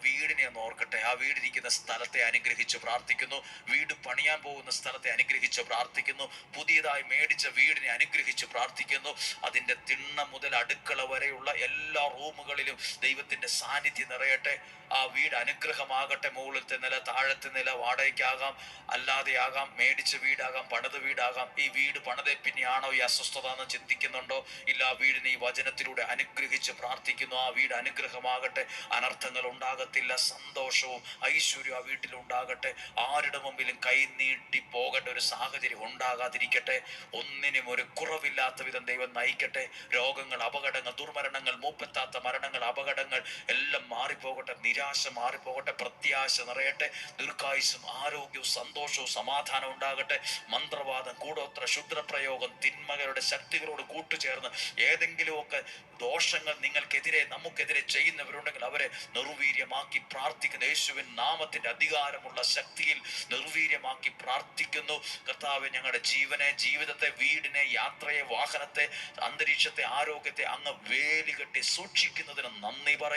വീടിനെ ഒന്ന് ഓർക്കട്ടെ. ആ വീടിരിക്കുന്ന സ്ഥലത്തെ അനുഗ്രഹിച്ച് പ്രാർത്ഥിക്കുന്നു. വീട് പണിയാൻ പോകുന്ന സ്ഥലത്തെ അനുഗ്രഹിച്ച് പ്രാർത്ഥിക്കുന്നു. പുതിയതായി മേടിച്ച വീടിനെ അനുഗ്രഹിച്ച് പ്രാർത്ഥിക്കുന്നു. അതിൻ്റെ തിണ്ണ മുതൽ അടുക്കള വരെയുള്ള എല്ലാ റൂമുകളിലും ദൈവത്തിൻ്റെ സാന്നിധ്യം നിറയട്ടെ. ആ വീട് അനുഗ്രഹമാകട്ടെ. മുകളിലത്തെ നില, താഴത്തെ നില, വാടകയ്ക്കാകാം, അല്ലാതെയാകാം, മേടിച്ച വീടാകാം, പണിത വീടാകാം. ഈ വീട് പണിതെ പിന്നെയാണോ ഈ അസ്വസ്ഥത എന്ന് ചിന്തിക്കുന്നുണ്ടോ? ഇല്ല, ആ വീടിനെ ഈ വചനത്തിലൂടെ അനുഗ്രഹിച്ച് പ്രാർത്ഥിക്കുന്നു. ആ വീട് അനുഗ്രഹമാകട്ടെ. അനർത്ഥങ്ങൾ ഉണ്ടാകത്തില്ല. സന്തോഷവും ഐശ്വര്യവും ആ വീട്ടിൽ ഉണ്ടാകട്ടെ. ആരുടെ മുമ്പിലും കൈ നീട്ടി പോകേണ്ട ഒരു സാഹചര്യം ഉണ്ടാകാതിരിക്കട്ടെ. ഒന്നിനും ഒരു കുറവില്ലാത്ത വിധം ദൈവം നയിക്കട്ടെ. രോഗങ്ങൾ, അപകടങ്ങൾ, ദുർമരണങ്ങൾ, മൂപ്പെത്താത്ത മരണങ്ങൾ, അപകടങ്ങൾ എല്ലാം മാറിപ്പോകട്ടെ. നിരാശ മാറിപ്പോകട്ടെ. പ്രത്യാശ നിറയട്ടെ. ദീർഘായുസ്സും ആരോഗ്യവും സന്തോഷവും സമാധാനം ഉണ്ടാകട്ടെ. മന്ത്രവാദം, കൂടോത്ര, ക്ഷുദ്രപ്രയോഗം, തിന്മകളുടെ ശക്തികളോട് കൂട്ടുചേർന്ന് ഏതെങ്കിലുമൊക്കെ ദോഷങ്ങൾ നിങ്ങൾക്കെതിരെ, നമുക്കെതിരെ ചെയ്യുന്നവരുണ്ടെങ്കിൽ അവരെ നിർവീര്യമാക്കി പ്രാർത്ഥിക്കുന്ന യേശുവിൻ നാമത്തിന്റെ അധികാരമുള്ള ശക്തിയിൽ നിർവീര്യമാക്കി പ്രാർത്ഥിക്കുന്നു. കർത്താവേ, ഞങ്ങളുടെ ജീവനെ, ജീവിതത്തെ, വീടിനെ, യാത്രയെ, വാഹനത്തെ, അന്തരീക്ഷത്തെ, ആരോഗ്യത്തെ അങ്ങ് വേലി കെട്ടി സൂക്ഷിക്കുന്നതിന് നന്ദി പറയും.